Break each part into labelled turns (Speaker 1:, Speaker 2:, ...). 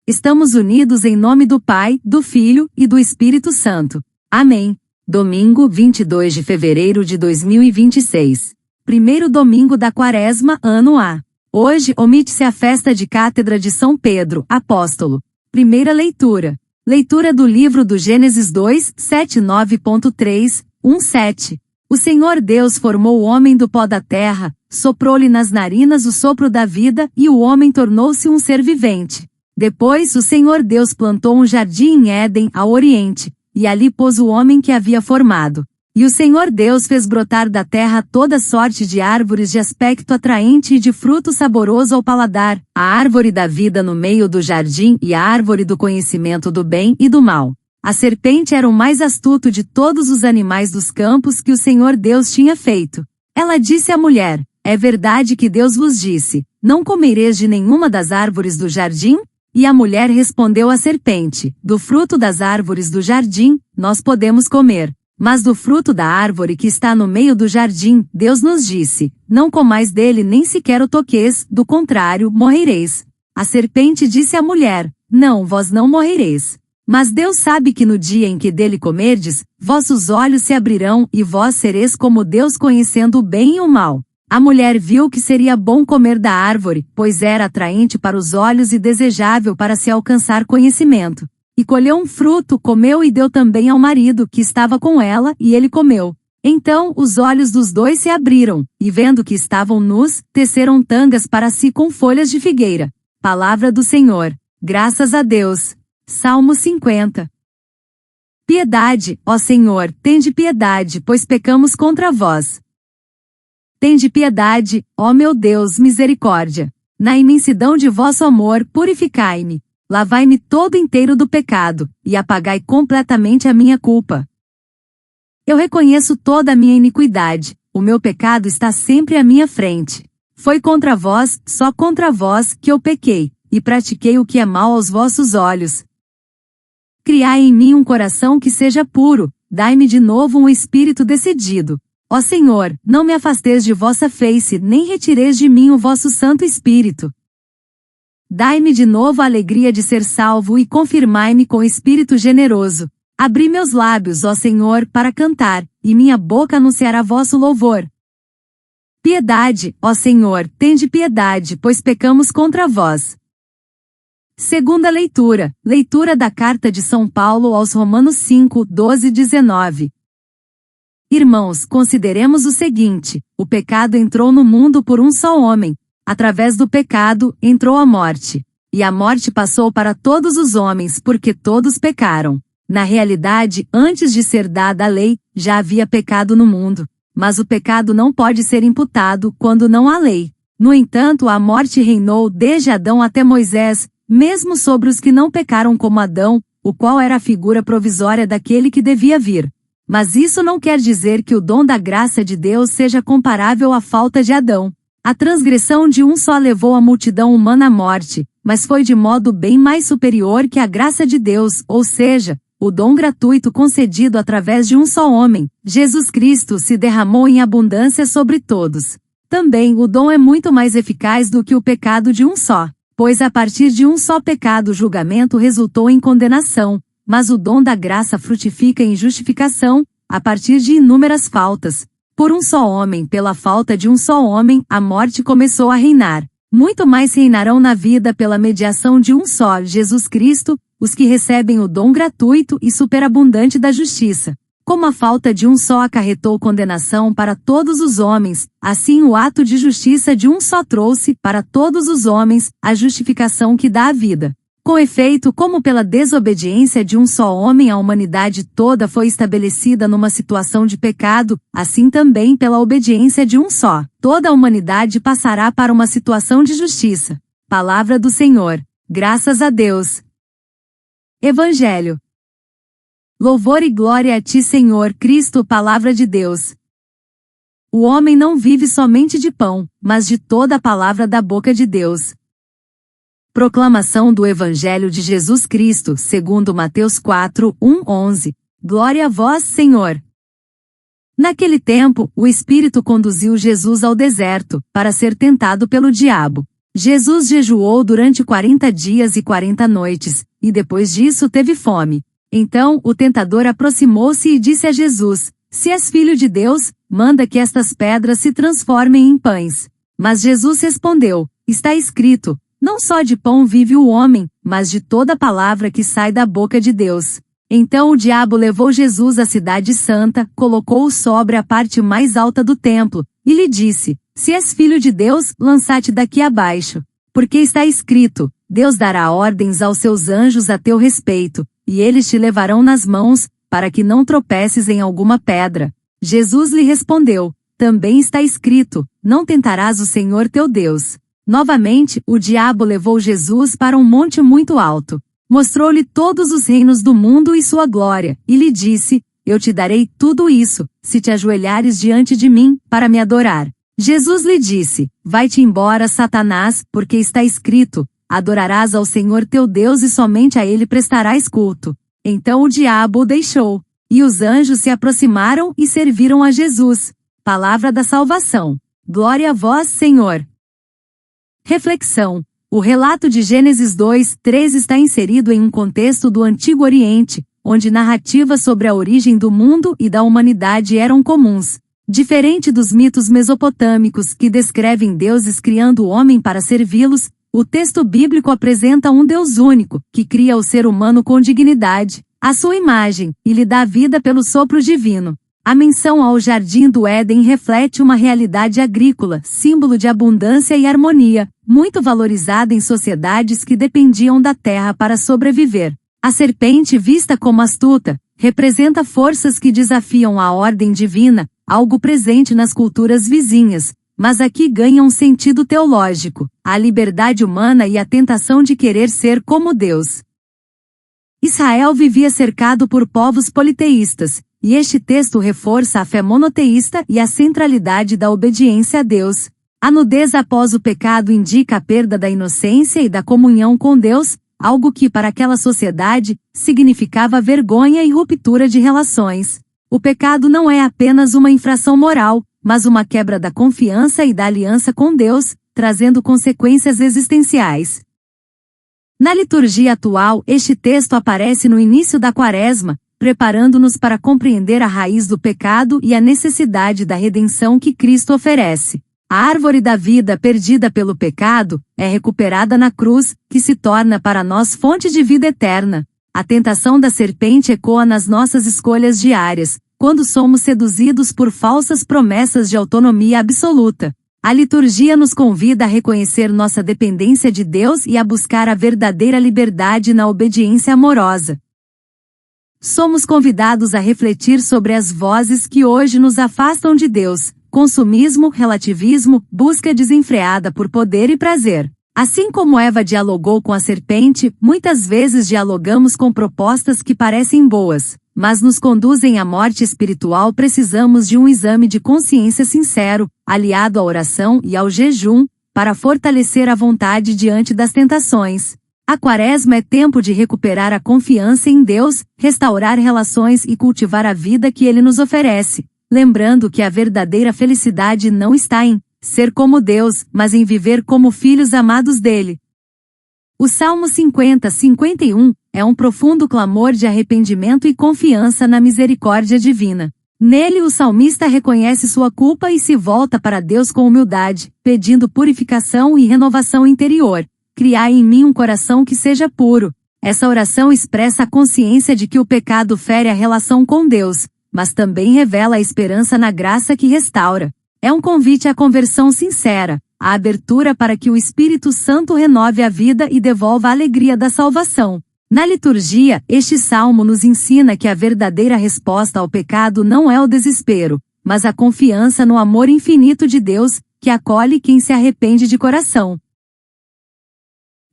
Speaker 1: Estamos unidos em nome do Pai, do Filho e do Espírito Santo. Amém. Domingo, 22 de fevereiro de 2026. Primeiro domingo da Quaresma, ano A. Hoje, omite-se a festa de cátedra de São Pedro, apóstolo. Primeira leitura. Leitura do livro do Gênesis 2, 79.3, 1-7. O Senhor Deus formou o homem do pó da terra, soprou-lhe nas narinas o sopro da vida e o homem tornou-se um ser vivente. Depois o Senhor Deus plantou um jardim em Éden, ao oriente, e ali pôs o homem que havia formado. E o Senhor Deus fez brotar da terra toda sorte de árvores de aspecto atraente e de fruto saboroso ao paladar, a árvore da vida no meio do jardim e a árvore do conhecimento do bem e do mal. A serpente era o mais astuto de todos os animais dos campos que o Senhor Deus tinha feito. Ela disse à mulher: é verdade que Deus vos disse, não comereis de nenhuma das árvores do jardim? E a mulher respondeu à serpente: do fruto das árvores do jardim, nós podemos comer. Mas do fruto da árvore que está no meio do jardim, Deus nos disse: não comais dele nem sequer o toqueis, do contrário, morrereis. A serpente disse à mulher: não, vós não morrereis. Mas Deus sabe que no dia em que dele comerdes, vossos olhos se abrirão e vós sereis como Deus, conhecendo o bem e o mal. A mulher viu que seria bom comer da árvore, pois era atraente para os olhos e desejável para se alcançar conhecimento. E colheu um fruto, comeu e deu também ao marido que estava com ela, e ele comeu. Então os olhos dos dois se abriram, e vendo que estavam nus, teceram tangas para si com folhas de figueira. Palavra do Senhor. Graças a Deus. Salmo 50. Piedade, ó Senhor, tende piedade, pois pecamos contra vós. Tende piedade, ó meu Deus, misericórdia. Na imensidão de vosso amor, purificai-me. Lavai-me todo inteiro do pecado, e apagai completamente a minha culpa. Eu reconheço toda a minha iniquidade, o meu pecado está sempre à minha frente. Foi contra vós, só contra vós, que eu pequei, e pratiquei o que é mal aos vossos olhos. Criai em mim um coração que seja puro, dai-me de novo um espírito decidido. Ó Senhor, não me afasteis de vossa face, nem retireis de mim o vosso Santo Espírito. Dai-me de novo a alegria de ser salvo e confirmai-me com espírito generoso. Abri meus lábios, ó Senhor, para cantar, e minha boca anunciará vosso louvor. Piedade, ó Senhor, tende piedade, pois pecamos contra vós. Segunda leitura. Leitura da carta de São Paulo aos Romanos 5, 12-19. Irmãos, consideremos o seguinte: o pecado entrou no mundo por um só homem. Através do pecado, entrou a morte. E a morte passou para todos os homens porque todos pecaram. Na realidade, antes de ser dada a lei, já havia pecado no mundo. Mas o pecado não pode ser imputado quando não há lei. No entanto, a morte reinou desde Adão até Moisés, mesmo sobre os que não pecaram como Adão, o qual era a figura provisória daquele que devia vir. Mas isso não quer dizer que o dom da graça de Deus seja comparável à falta de Adão. A transgressão de um só levou a multidão humana à morte, mas foi de modo bem mais superior que a graça de Deus, ou seja, o dom gratuito concedido através de um só homem, Jesus Cristo, se derramou em abundância sobre todos. Também o dom é muito mais eficaz do que o pecado de um só, pois a partir de um só pecado o julgamento resultou em condenação, mas o dom da graça frutifica em justificação, a partir de inúmeras faltas. Por um só homem, pela falta de um só homem, a morte começou a reinar. Muito mais reinarão na vida pela mediação de um só, Jesus Cristo, os que recebem o dom gratuito e superabundante da justiça. Como a falta de um só acarretou condenação para todos os homens, assim o ato de justiça de um só trouxe, para todos os homens, a justificação que dá a vida. Com efeito, como pela desobediência de um só homem a humanidade toda foi estabelecida numa situação de pecado, assim também pela obediência de um só, toda a humanidade passará para uma situação de justiça. Palavra do Senhor. Graças a Deus. Evangelho. Louvor e glória a ti, Senhor Cristo, palavra de Deus. O homem não vive somente de pão, mas de toda a palavra da boca de Deus. Proclamação do Evangelho de Jesus Cristo, segundo Mateus 4, 1-11. Glória a vós, Senhor. Naquele tempo, o Espírito conduziu Jesus ao deserto, para ser tentado pelo diabo. Jesus jejuou durante 40 dias e 40 noites, e depois disso teve fome. Então o tentador aproximou-se e disse a Jesus: Se és filho de Deus, manda que estas pedras se transformem em pães. Mas Jesus respondeu: Está escrito, não só de pão vive o homem, mas de toda palavra que sai da boca de Deus. Então o diabo levou Jesus à cidade santa, colocou-o sobre a parte mais alta do templo, e lhe disse: Se és filho de Deus, lança-te daqui abaixo. Porque está escrito, Deus dará ordens aos seus anjos a teu respeito, e eles te levarão nas mãos, para que não tropeces em alguma pedra. Jesus lhe respondeu: Também está escrito, não tentarás o Senhor teu Deus. Novamente, o diabo levou Jesus para um monte muito alto. Mostrou-lhe todos os reinos do mundo e sua glória, e lhe disse: Eu te darei tudo isso, se te ajoelhares diante de mim, para me adorar. Jesus lhe disse: Vai-te embora, Satanás, porque está escrito, adorarás ao Senhor teu Deus e somente a ele prestarás culto. Então o diabo o deixou, e os anjos se aproximaram e serviram a Jesus. Palavra da salvação. Glória a vós, Senhor. Reflexão. O relato de Gênesis 2:3 está inserido em um contexto do Antigo Oriente, onde narrativas sobre a origem do mundo e da humanidade eram comuns. Diferente dos mitos mesopotâmicos que descrevem deuses criando o homem para servi-los, o texto bíblico apresenta um Deus único, que cria o ser humano com dignidade, à sua imagem, e lhe dá vida pelo sopro divino. A menção ao Jardim do Éden reflete uma realidade agrícola, símbolo de abundância e harmonia, muito valorizada em sociedades que dependiam da terra para sobreviver. A serpente, vista como astuta, representa forças que desafiam a ordem divina, algo presente nas culturas vizinhas, mas aqui ganha um sentido teológico, a liberdade humana e a tentação de querer ser como Deus. Israel vivia cercado por povos politeístas, e este texto reforça a fé monoteísta e a centralidade da obediência a Deus. A nudez após o pecado indica a perda da inocência e da comunhão com Deus, algo que para aquela sociedade significava vergonha e ruptura de relações. O pecado não é apenas uma infração moral, mas uma quebra da confiança e da aliança com Deus, trazendo consequências existenciais. Na liturgia atual, este texto aparece no início da Quaresma, preparando-nos para compreender a raiz do pecado e a necessidade da redenção que Cristo oferece. A árvore da vida perdida pelo pecado é recuperada na cruz, que se torna para nós fonte de vida eterna. A tentação da serpente ecoa nas nossas escolhas diárias, quando somos seduzidos por falsas promessas de autonomia absoluta. A liturgia nos convida a reconhecer nossa dependência de Deus e a buscar a verdadeira liberdade na obediência amorosa. Somos convidados a refletir sobre as vozes que hoje nos afastam de Deus: consumismo, relativismo, busca desenfreada por poder e prazer. Assim como Eva dialogou com a serpente, muitas vezes dialogamos com propostas que parecem boas, mas nos conduzem à morte espiritual. Precisamos de um exame de consciência sincero, aliado à oração e ao jejum, para fortalecer a vontade diante das tentações. A Quaresma é tempo de recuperar a confiança em Deus, restaurar relações e cultivar a vida que Ele nos oferece, lembrando que a verdadeira felicidade não está em ser como Deus, mas em viver como filhos amados dele. O Salmo 50:51 é um profundo clamor de arrependimento e confiança na misericórdia divina. Nele o salmista reconhece sua culpa e se volta para Deus com humildade, pedindo purificação e renovação interior. Criai em mim um coração que seja puro. Essa oração expressa a consciência de que o pecado fere a relação com Deus, mas também revela a esperança na graça que restaura. É um convite à conversão sincera, à abertura para que o Espírito Santo renove a vida e devolva a alegria da salvação. Na liturgia, este salmo nos ensina que a verdadeira resposta ao pecado não é o desespero, mas a confiança no amor infinito de Deus, que acolhe quem se arrepende de coração.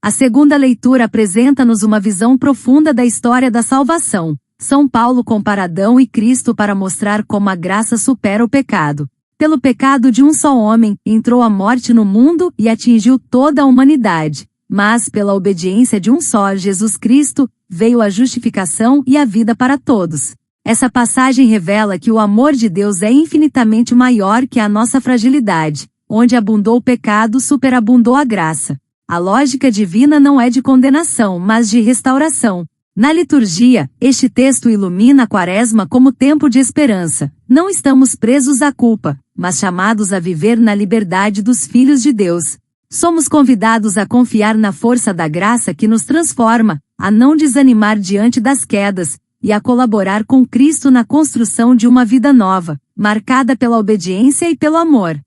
Speaker 1: A segunda leitura apresenta-nos uma visão profunda da história da salvação. São Paulo compara Adão e Cristo para mostrar como a graça supera o pecado. Pelo pecado de um só homem, entrou a morte no mundo e atingiu toda a humanidade. Mas, pela obediência de um só, Jesus Cristo, veio a justificação e a vida para todos. Essa passagem revela que o amor de Deus é infinitamente maior que a nossa fragilidade. onde abundou o pecado, superabundou a graça. A lógica divina não é de condenação, mas de restauração. Na liturgia, este texto ilumina a Quaresma como tempo de esperança. Não estamos presos à culpa, mas chamados a viver na liberdade dos filhos de Deus. Somos convidados a confiar na força da graça que nos transforma, a não desanimar diante das quedas, e a colaborar com Cristo na construção de uma vida nova, marcada pela obediência e pelo amor.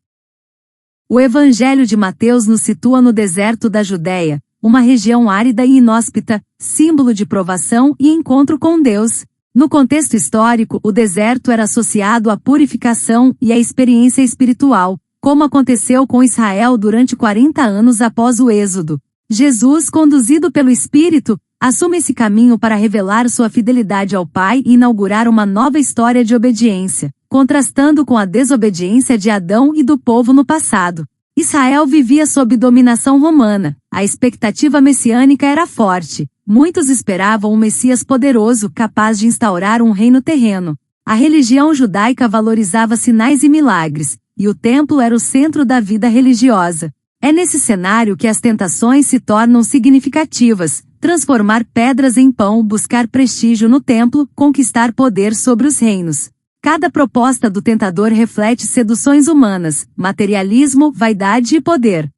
Speaker 1: O Evangelho de Mateus nos situa no deserto da Judéia, uma região árida e inóspita, símbolo de provação e encontro com Deus. No contexto histórico, o deserto era associado à purificação e à experiência espiritual, como aconteceu com Israel durante 40 anos após o Êxodo. Jesus, conduzido pelo Espírito, assume esse caminho para revelar sua fidelidade ao Pai e inaugurar uma nova história de obediência, contrastando com a desobediência de Adão e do povo no passado. Israel vivia sob dominação romana, a expectativa messiânica era forte. Muitos esperavam um Messias poderoso capaz de instaurar um reino terreno. A religião judaica valorizava sinais e milagres, e o templo era o centro da vida religiosa. É nesse cenário que as tentações se tornam significativas: transformar pedras em pão, buscar prestígio no templo, conquistar poder sobre os reinos. Cada proposta do tentador reflete seduções humanas, materialismo, vaidade e poder.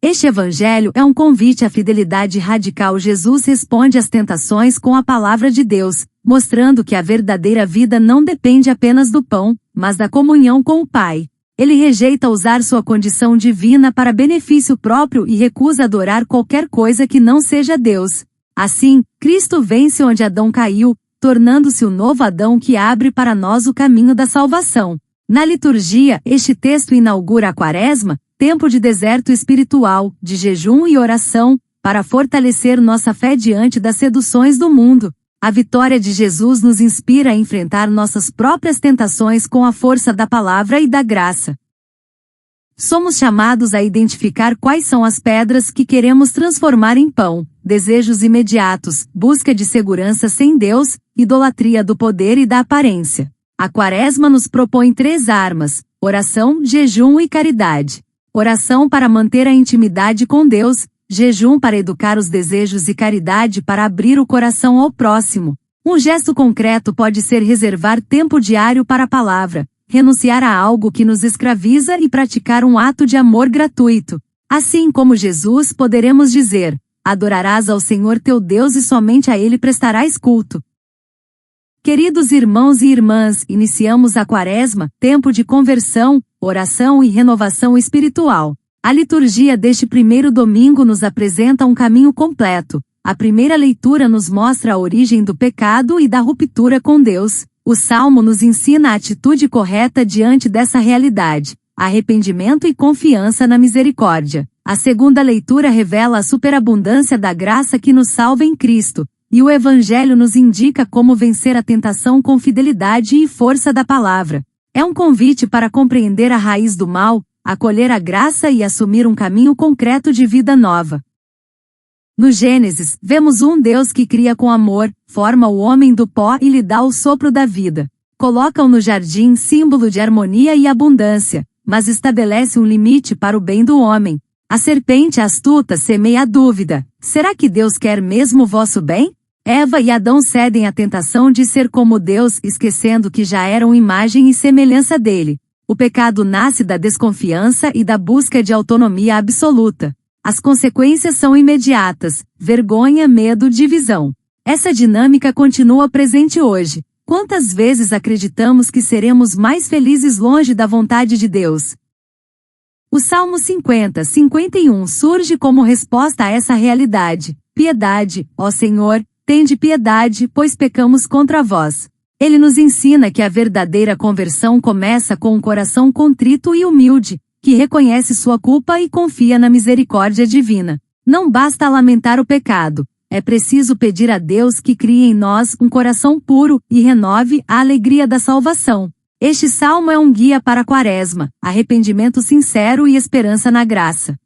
Speaker 1: Este evangelho é um convite à fidelidade radical. Jesus responde às tentações com a palavra de Deus, mostrando que a verdadeira vida não depende apenas do pão, mas da comunhão com o Pai. Ele rejeita usar sua condição divina para benefício próprio e recusa adorar qualquer coisa que não seja Deus. Assim, Cristo vence onde Adão caiu, tornando-se o novo Adão que abre para nós o caminho da salvação. Na liturgia, este texto inaugura a Quaresma, tempo de deserto espiritual, de jejum e oração, para fortalecer nossa fé diante das seduções do mundo. A vitória de Jesus nos inspira a enfrentar nossas próprias tentações com a força da palavra e da graça. Somos chamados a identificar quais são as pedras que queremos transformar em pão: desejos imediatos, busca de segurança sem Deus, idolatria do poder e da aparência. A Quaresma nos propõe 3 armas: oração, jejum e caridade. Oração para manter a intimidade com Deus, jejum para educar os desejos e caridade para abrir o coração ao próximo. Um gesto concreto pode ser reservar tempo diário para a palavra, renunciar a algo que nos escraviza e praticar um ato de amor gratuito. Assim como Jesus, poderemos dizer: adorarás ao Senhor teu Deus e somente a Ele prestarás culto. Queridos irmãos e irmãs, iniciamos a Quaresma, tempo de conversão, oração e renovação espiritual. A liturgia deste primeiro domingo nos apresenta um caminho completo. A primeira leitura nos mostra a origem do pecado e da ruptura com Deus. O Salmo nos ensina a atitude correta diante dessa realidade: arrependimento e confiança na misericórdia. A segunda leitura revela a superabundância da graça que nos salva em Cristo, e o Evangelho nos indica como vencer a tentação com fidelidade e força da palavra. É um convite para compreender a raiz do mal, acolher a graça e assumir um caminho concreto de vida nova. No Gênesis, vemos um Deus que cria com amor, forma o homem do pó e lhe dá o sopro da vida. Coloca-o no jardim, símbolo de harmonia e abundância, mas estabelece um limite para o bem do homem. A serpente astuta semeia a dúvida: será que Deus quer mesmo o vosso bem? Eva e Adão cedem à tentação de ser como Deus, esquecendo que já eram imagem e semelhança dele. O pecado nasce da desconfiança e da busca de autonomia absoluta. As consequências são imediatas: vergonha, medo, divisão. Essa dinâmica continua presente hoje. Quantas vezes acreditamos que seremos mais felizes longe da vontade de Deus? O Salmo 50:51 surge como resposta a essa realidade: piedade, ó Senhor, tende piedade, pois pecamos contra vós. Ele nos ensina que a verdadeira conversão começa com um coração contrito e humilde, que reconhece sua culpa e confia na misericórdia divina. Não basta lamentar o pecado, é preciso pedir a Deus que crie em nós um coração puro e renove a alegria da salvação. Este salmo é um guia para a Quaresma, arrependimento sincero e esperança na graça.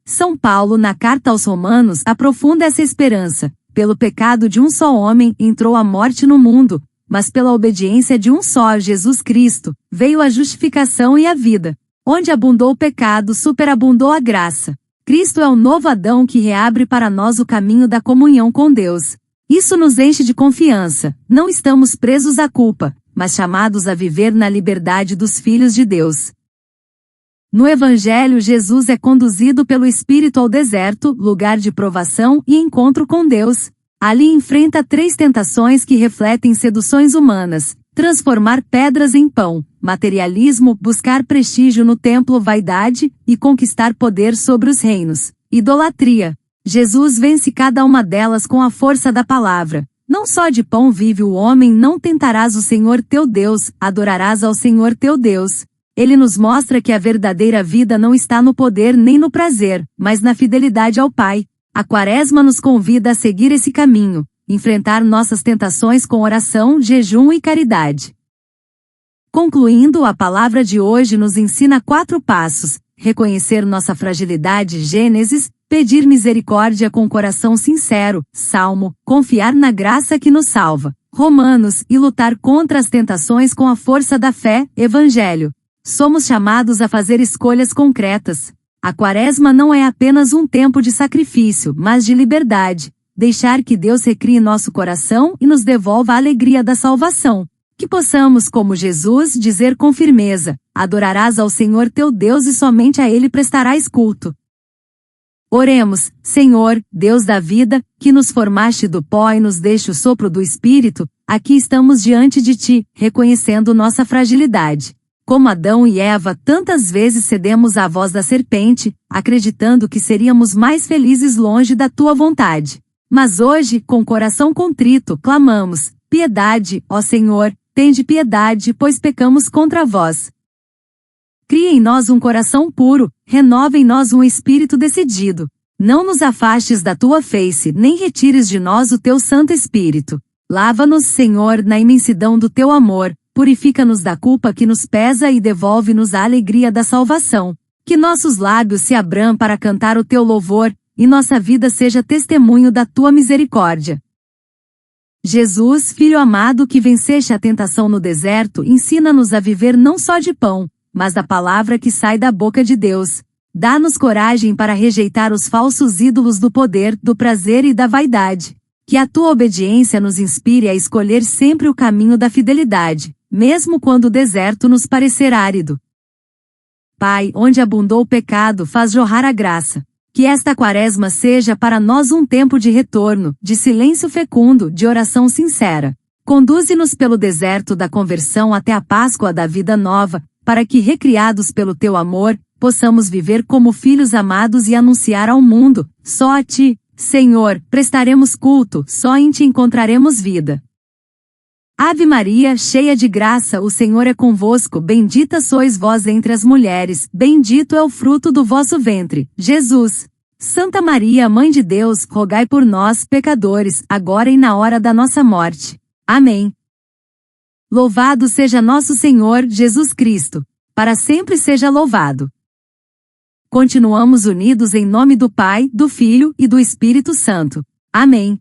Speaker 1: São Paulo, na carta aos Romanos, aprofunda essa esperança. Pelo pecado de um só homem entrou a morte no mundo, mas pela obediência de um só, Jesus Cristo, veio a justificação e a vida. Onde abundou o pecado, superabundou a graça. Cristo é o novo Adão que reabre para nós o caminho da comunhão com Deus. Isso nos enche de confiança. Não estamos presos à culpa, mas chamados a viver na liberdade dos filhos de Deus. No Evangelho, Jesus é conduzido pelo Espírito ao deserto, lugar de provação e encontro com Deus. Ali enfrenta 3 tentações que refletem seduções humanas: transformar pedras em pão, materialismo, buscar prestígio no templo, vaidade, e conquistar poder sobre os reinos, idolatria. Jesus vence cada uma delas com a força da palavra. Não só de pão vive o homem, não tentarás o Senhor teu Deus, adorarás ao Senhor teu Deus. Ele nos mostra que a verdadeira vida não está no poder nem no prazer, mas na fidelidade ao Pai. A Quaresma nos convida a seguir esse caminho, enfrentar nossas tentações com oração, jejum e caridade. Concluindo, a palavra de hoje nos ensina 4 passos: reconhecer nossa fragilidade, Gênesis, pedir misericórdia com coração sincero, Salmo, confiar na graça que nos salva, Romanos, e lutar contra as tentações com a força da fé, Evangelho. Somos chamados a fazer escolhas concretas. A Quaresma não é apenas um tempo de sacrifício, mas de liberdade. Deixar que Deus recrie nosso coração e nos devolva a alegria da salvação. Que possamos, como Jesus, dizer com firmeza: adorarás ao Senhor teu Deus e somente a Ele prestarás culto. Oremos. Senhor, Deus da vida, que nos formaste do pó e nos deixe o sopro do Espírito, aqui estamos diante de Ti, reconhecendo nossa fragilidade. Como Adão e Eva, tantas vezes cedemos à voz da serpente, acreditando que seríamos mais felizes longe da Tua vontade. Mas hoje, com coração contrito, clamamos: piedade, ó Senhor, tende piedade, pois pecamos contra vós. Cria em nós um coração puro, renova em nós um espírito decidido. Não nos afastes da Tua face, nem retires de nós o Teu Santo Espírito. Lava-nos, Senhor, na imensidão do Teu amor, purifica-nos da culpa que nos pesa e devolve-nos a alegria da salvação. Que nossos lábios se abram para cantar o Teu louvor, e nossa vida seja testemunho da Tua misericórdia. Jesus, Filho amado que venceste a tentação no deserto, ensina-nos a viver não só de pão, mas da palavra que sai da boca de Deus. Dá-nos coragem para rejeitar os falsos ídolos do poder, do prazer e da vaidade. Que a Tua obediência nos inspire a escolher sempre o caminho da fidelidade, mesmo quando o deserto nos parecer árido. Pai, onde abundou o pecado, faz jorrar a graça. Que esta Quaresma seja para nós um tempo de retorno, de silêncio fecundo, de oração sincera. Conduze-nos pelo deserto da conversão até a Páscoa da vida nova, para que, recriados pelo Teu amor, possamos viver como filhos amados e anunciar ao mundo: só a Ti, Senhor, prestaremos culto, só em Ti encontraremos vida. Ave Maria, cheia de graça, o Senhor é convosco, bendita sois vós entre as mulheres, bendito é o fruto do vosso ventre, Jesus. Santa Maria, Mãe de Deus, rogai por nós, pecadores, agora e na hora da nossa morte. Amém. Louvado seja nosso Senhor Jesus Cristo. Para sempre seja louvado. Continuamos unidos em nome do Pai, do Filho e do Espírito Santo. Amém.